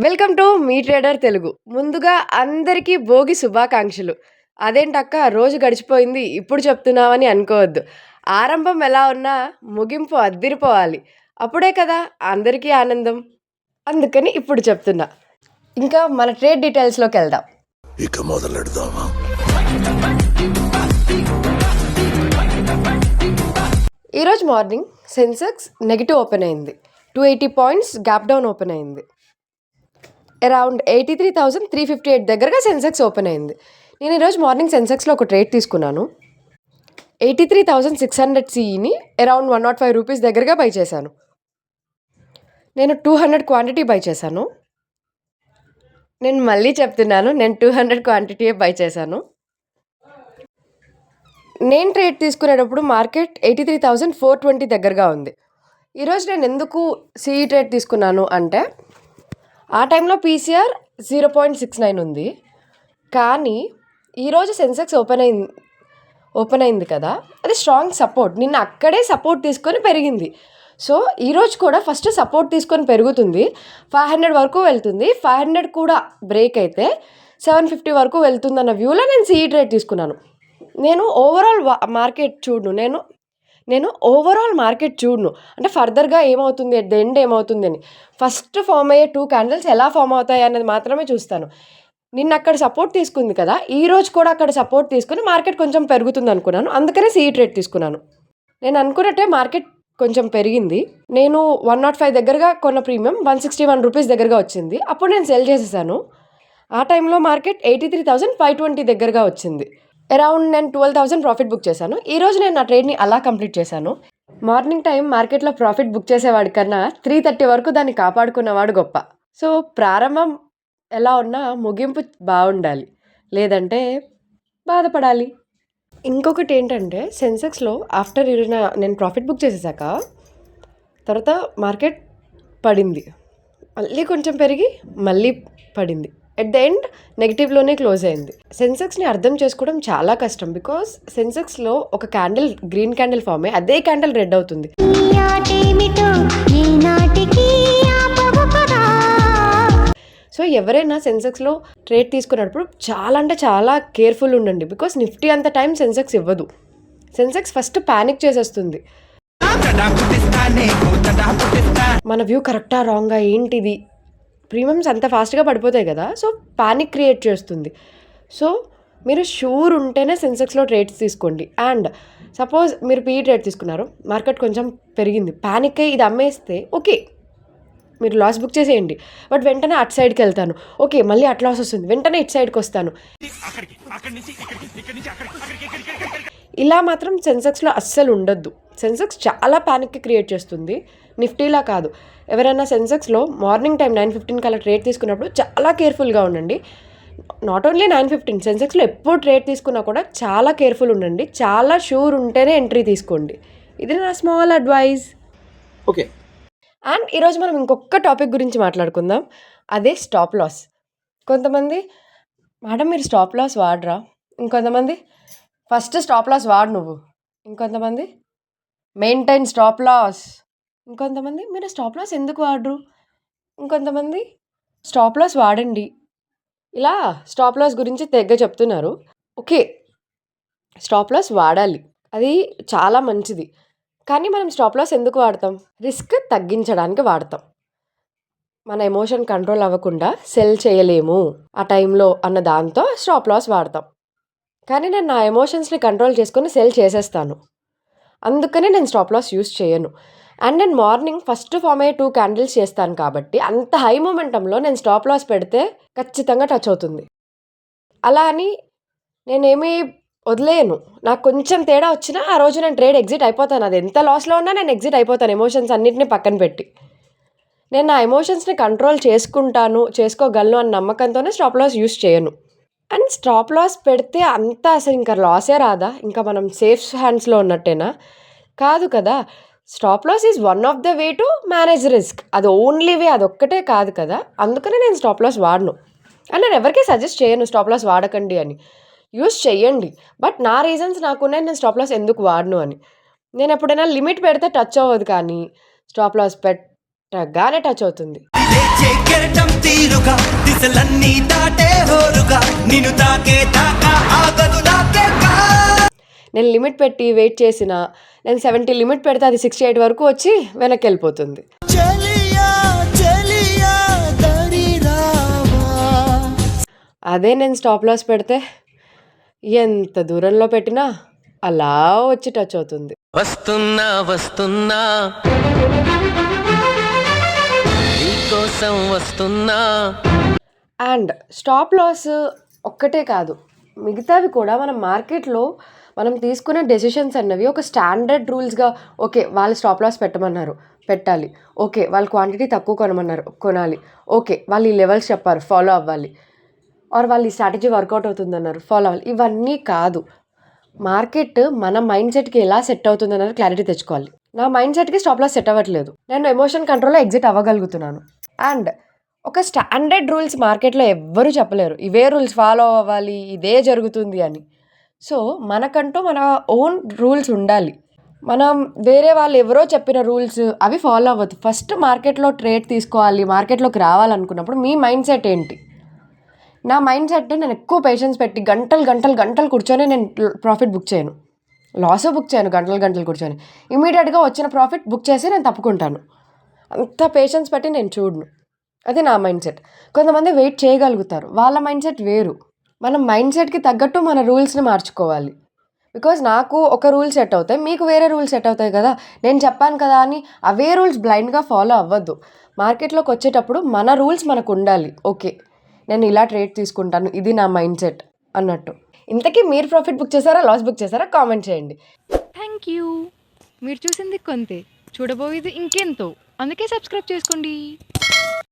Welcome to me trader Telugu. ముందుగా అందరికీ భోగి శుభాకాంక్షలు. అదేంటక్క రోజు గడిచిపోయింది ఇప్పుడు చెప్తున్నావని అనుకోవద్దు. ఆరంభం ఎలా ఉన్నా ముగింపు అద్దిరిపోవాలి. అప్పుడే కదా అందరికీ ఆనందం. అందుకని ఇప్పుడు చెప్తున్నా. ఇంకా మన ట్రేడ్ డీటెయిల్స్లోకి వెళ్దాం. ఇక మొదలెడదామా? ఈరోజు మార్నింగ్ సెన్సెక్స్ నెగిటివ్ ఓపెన్ అయింది. 280 పాయింట్స్ గ్యాప్ డౌన్ ఓపెన్ అయింది. అరౌండ్ 83,358 దగ్గరగా సెన్సెక్స్ ఓపెన్ అయింది. నేను ఈరోజు మార్నింగ్ సెన్సెక్స్లో ఒక ట్రేడ్ తీసుకున్నాను. 83,600 సిఈని అరౌండ్ 105 రూపీస్ దగ్గరగా బై చేశాను. నేను 200 క్వాంటిటీ బై చేశాను. నేను మళ్ళీ చెప్తున్నాను, నేను 200 క్వాంటిటీయే బై చేశాను. నేను ట్రేడ్ తీసుకునేటప్పుడు మార్కెట్ 83,420 దగ్గరగా ఉంది. ఈరోజు నేను ఎందుకు సిఈ ట్రేడ్ తీసుకున్నాను అంటే, ఆ టైంలో పీసీఆర్ 0.69 ఉంది. కానీ ఈరోజు సెన్సెక్స్ ఓపెన్ అయింది కదా, అది స్ట్రాంగ్ సపోర్ట్. నిన్న అక్కడే సపోర్ట్ తీసుకొని పెరిగింది. సో ఈరోజు కూడా ఫస్ట్ సపోర్ట్ తీసుకొని పెరుగుతుంది. 500 వరకు వెళ్తుంది. 500 కూడా బ్రేక్ అయితే 750 వరకు వెళ్తుందన్న వ్యూలో నేను సిఈ ట్రేడ్ తీసుకున్నాను. నేను ఓవరాల్ మార్కెట్ చూడను అంటే ఫర్దర్గా ఏమవుతుంది, అట్ ద ఎండ్ ఏమవుతుంది అని. ఫస్ట్ ఫామ్ అయ్యే 2 క్యాండిల్స్ ఎలా ఫామ్ అవుతాయి అనేది మాత్రమే చూస్తాను. నిన్న అక్కడ సపోర్ట్ తీసుకుంది కదా, ఈ రోజు కూడా అక్కడ సపోర్ట్ తీసుకుని మార్కెట్ కొంచెం పెరుగుతుంది అనుకున్నాను. అందుకనే సిఈ ట్రేడ్ తీసుకున్నాను. నేను అనుకున్నట్టే మార్కెట్ కొంచెం పెరిగింది. నేను 105 దగ్గరగా కొన్న ప్రీమియం 161 రూపీస్ దగ్గరగా వచ్చింది. అప్పుడు నేను సెల్ చేసేసాను. ఆ టైంలో మార్కెట్ 83,520 దగ్గరగా వచ్చింది. అరౌండ్ నేను 12,000 ప్రాఫిట్ బుక్ చేశాను. ఈరోజు నేను నా ట్రేడ్ని అలా కంప్లీట్ చేశాను. మార్నింగ్ టైం మార్కెట్లో ప్రాఫిట్ బుక్ చేసేవాడి కన్నా 3:30 వరకు దాన్ని కాపాడుకున్నవాడు గొప్ప. సో ప్రారంభం ఎలా ఉన్నా ముగింపు బాగుండాలి, లేదంటే బాధపడాలి. ఇంకొకటి ఏంటంటే, సెన్సెక్స్లో ఆఫ్టర్ నేను ప్రాఫిట్ బుక్ చేసేసాక తర్వాత మార్కెట్ పడింది, మళ్ళీ కొంచెం పెరిగి మళ్ళీ పడింది. ఎట్ ద ఎండ్ నెగిటివ్లోనే క్లోజ్ అయింది. సెన్సెక్స్ని అర్థం చేసుకోవడం చాలా కష్టం. బికాస్ సెన్సెక్స్లో ఒక క్యాండిల్ గ్రీన్ క్యాండిల్ ఫామ్ అయ్యి అదే క్యాండిల్ రెడ్ అవుతుంది. సో ఎవరైనా సెన్సెక్స్లో ట్రేడ్ తీసుకున్నప్పుడు చాలా అంటే చాలా కేర్ఫుల్ ఉండండి. బికాస్ నిఫ్టీ అంత టైం సెన్సెక్స్ ఇవ్వదు. సెన్సెక్స్ ఫస్ట్ ప్యానిక్ చేసేస్తుంది. మన వ్యూ కరెక్టా రాంగా ఏంటిది, ప్రీమియమ్స్ అంత ఫాస్ట్గా పడిపోతాయి కదా, సో పానిక్ క్రియేట్ చేస్తుంది. సో మీరు షూర్ ఉంటేనే సెన్సెక్స్లో ట్రేడ్స్ తీసుకోండి. అండ్ సపోజ్ మీరు పీఈ ట్రేడ్ తీసుకున్నారు, మార్కెట్ కొంచెం పెరిగింది, పానిక్ అయ్యి ఇది అమ్మేస్తే ఓకే, మీరు లాస్ బుక్ చేసేయండి. బట్ వెంటనే అటు సైడ్కి వెళ్తాను, ఓకే మళ్ళీ అట్ లాస్ వస్తుంది, వెంటనే ఇటు సైడ్కి వస్తాను, ఇలా మాత్రం సెన్సెక్స్లో అస్సలు ఉండొద్దు. సెన్సెక్స్ చాలా పానిక్ క్రియేట్ చేస్తుంది, నిఫ్టీలా కాదు. ఎవరైనా సెన్సెక్స్లో మార్నింగ్ టైం 9:15 కల్లా ట్రేడ్ తీసుకున్నప్పుడు చాలా కేర్ఫుల్గా ఉండండి. నాట్ ఓన్లీ 9:15, సెన్సెక్స్లో ఎప్పుడు ట్రేడ్ తీసుకున్నా కూడా చాలా కేర్ఫుల్ ఉండండి. చాలా షూర్ ఉంటేనే ఎంట్రీ తీసుకోండి. ఇది నా స్మాల్ అడ్వైజ్. ఓకే. అండ్ ఈరోజు మనం ఇంకొక టాపిక్ గురించి మాట్లాడుకుందాం, అదే స్టాప్ లాస్. కొంతమంది, మేడం మీరు స్టాప్ లాస్ వాడరా? ఇంకొంతమంది, ఫస్ట్ స్టాప్ లాస్ వాడు నువ్వు. ఇంకొంతమంది, మెయింటైన్ స్టాప్ లాస్. ఇంకొంతమంది, మీరు స్టాప్ లాస్ ఎందుకు వాడరు? ఇంకొంతమంది, స్టాప్ లాస్ వాడండి. ఇలా స్టాప్ లాస్ గురించి తెగ చెప్తున్నారు. ఓకే, స్టాప్ లాస్ వాడాలి, అది చాలా మంచిది. కానీ మనం స్టాప్ లాస్ ఎందుకు వాడతాం? రిస్క్ తగ్గించడానికి వాడతాం. మన ఎమోషన్ కంట్రోల్ అవ్వకుండా సెల్ చేయలేము ఆ టైంలో అన్న దాంతో స్టాప్ లాస్ వాడతాం. కానీ నేను నా ఎమోషన్స్ని కంట్రోల్ చేసుకొని సెల్ చేసేస్తాను. అందుకనే నేను స్టాప్ లాస్ యూస్ చేయను. అండ్ నేను మార్నింగ్ ఫస్ట్ ఫామ్ అయ్యే 2 క్యాండిల్స్ చేస్తాను కాబట్టి అంత హై మూమెంటంలో నేను స్టాప్ లాస్ పెడితే ఖచ్చితంగా టచ్ అవుతుంది. అలా అని నేనేమీ వదిలేయను. నాకు కొంచెం తేడా వచ్చినా ఆ రోజు నేను ట్రేడ్ ఎగ్జిట్ అయిపోతాను. అది ఎంత లాస్లో ఉన్నా నేను ఎగ్జిట్ అయిపోతాను, ఎమోషన్స్ అన్నింటినీ పక్కన పెట్టి. నేను నా ఎమోషన్స్ని కంట్రోల్ చేసుకోగలను అన్న నమ్మకంతోనే స్టాప్ లాస్ యూస్ చేయను. అండ్ స్టాప్ లాస్ పెడితే అంతా అసలు ఇంకా లాసే రాదా? ఇంకా మనం సేఫ్ హ్యాండ్స్లో ఉన్నట్టేనా? కాదు కదా. Stop loss is one of the way to manage risk. అది ఓన్లీ వే, అదొక్కటే కాదు కదా. అందుకనే నేను స్టాప్ లాస్ వాడను. అండ్ నేను ఎవరికీ సజెస్ట్ చేయను స్టాప్ లాస్ వాడకండి అని. యూస్ చెయ్యండి, బట్ నా రీజన్స్ నాకున్నాయి నేను స్టాప్ లాస్ ఎందుకు వాడను అని. నేను ఎప్పుడైనా లిమిట్ పెడితే టచ్ అవ్వదు, కానీ స్టాప్ లాస్ పెట్టగానే టచ్ అవుతుంది. దశలన్నీ దాటే హోరుగా నిన్ను తాకే దాకా ఆగదు నాకే నేను లిమిట్ పెట్టి వెయిట్ చేసిన నేను 70 లిమిట్ పెడితే అది 68 వరకు వచ్చి వెనక్కి వెళ్ళిపోతుంది. అదే నేను స్టాప్ లాస్ పెడితే ఎంత దూరంలో పెట్టినా అలా వచ్చి టచ్ అవుతుంది. వస్తున్నా వస్తున్నా నీకోసం వస్తున్నా. అండ్ స్టాప్ లాస్ ఒక్కటే కాదు, మిగతావి కూడా మనం మార్కెట్లో మనం తీసుకునే డెసిషన్స్ అన్నవి ఒక స్టాండర్డ్ రూల్స్గా, ఓకే వాళ్ళు స్టాప్ లాస్ పెట్టమన్నారు పెట్టాలి, ఓకే వాళ్ళు క్వాంటిటీ తక్కువ కొనమన్నారు కొనాలి, ఓకే వాళ్ళు ఈ లెవెల్స్ చెప్పారు ఫాలో అవ్వాలి, ఆర్ వాళ్ళు ఈ స్ట్రాటజీ వర్కౌట్ అవుతుందన్నారు ఫాలో అవ్వాలి. ఇవన్నీ కాదు, మార్కెట్ మన మైండ్ సెట్కి ఎలా సెట్ అవుతుంది అన్నది క్లారిటీ తెచ్చుకోవాలి. నా మైండ్ సెట్కి స్టాప్ లాస్ సెట్ అవ్వట్లేదు, నేను ఎమోషన్ కంట్రోల్లో ఎగ్జిట్ అవ్వగలుగుతున్నాను. అండ్ ఒక స్టాండర్డ్ రూల్స్ మార్కెట్లో ఎవ్వరూ చెప్పలేరు, ఇవే రూల్స్ ఫాలో అవ్వాలి ఇదే జరుగుతుంది అని. సో మనకంటూ మన ఓన్ రూల్స్ ఉండాలి. మనం వేరే వాళ్ళు ఎవరో చెప్పిన రూల్స్ అవి ఫాలో అవ్వద్దు. ఫస్ట్ మార్కెట్లో ట్రేడ్ తీసుకోవాలి, మార్కెట్లోకి రావాలనుకున్నప్పుడు మీ మైండ్ సెట్ ఏంటి? నా మైండ్ సెట్, నేను ఎక్కువ పేషెన్స్ పెట్టి గంటలు కూర్చొని నేను ప్రాఫిట్ బుక్ చేయను, లాస్ బుక్ చేయను, గంటలు కూర్చొని ఇమీడియట్గా వచ్చిన ప్రాఫిట్ బుక్ చేసి నేను తప్పుకుంటాను. అంత పేషెన్స్ పెట్టి నేను చూడను, అది నా మైండ్ సెట్. కొంతమంది వెయిట్ చేయగలుగుతారు, వాళ్ళ మైండ్ సెట్ వేరు. మన మైండ్ సెట్కి తగ్గట్టు మన రూల్స్ని మార్చుకోవాలి. బికాజ్ నాకు ఒక రూల్ సెట్ అవుతాయి, మీకు వేరే రూల్స్ సెట్ అవుతాయి కదా. నేను చెప్పాను కదా అని అవే రూల్స్ బ్లైండ్గా ఫాలో అవ్వద్దు. మార్కెట్లోకి వచ్చేటప్పుడు మన రూల్స్ మనకు ఉండాలి. ఓకే నేను ఇలా ట్రేడ్ తీసుకుంటాను, ఇది నా మైండ్ సెట్ అన్నట్టు. ఇంతకీ మీరు ప్రాఫిట్ బుక్ చేశారా, లాస్ బుక్ చేశారా? కామెంట్ చేయండి. Thank you. మీరు చూసింది కొంతే, చూడబోయేది ఇంకెంతో. అందుకే సబ్స్క్రైబ్ చేసుకోండి.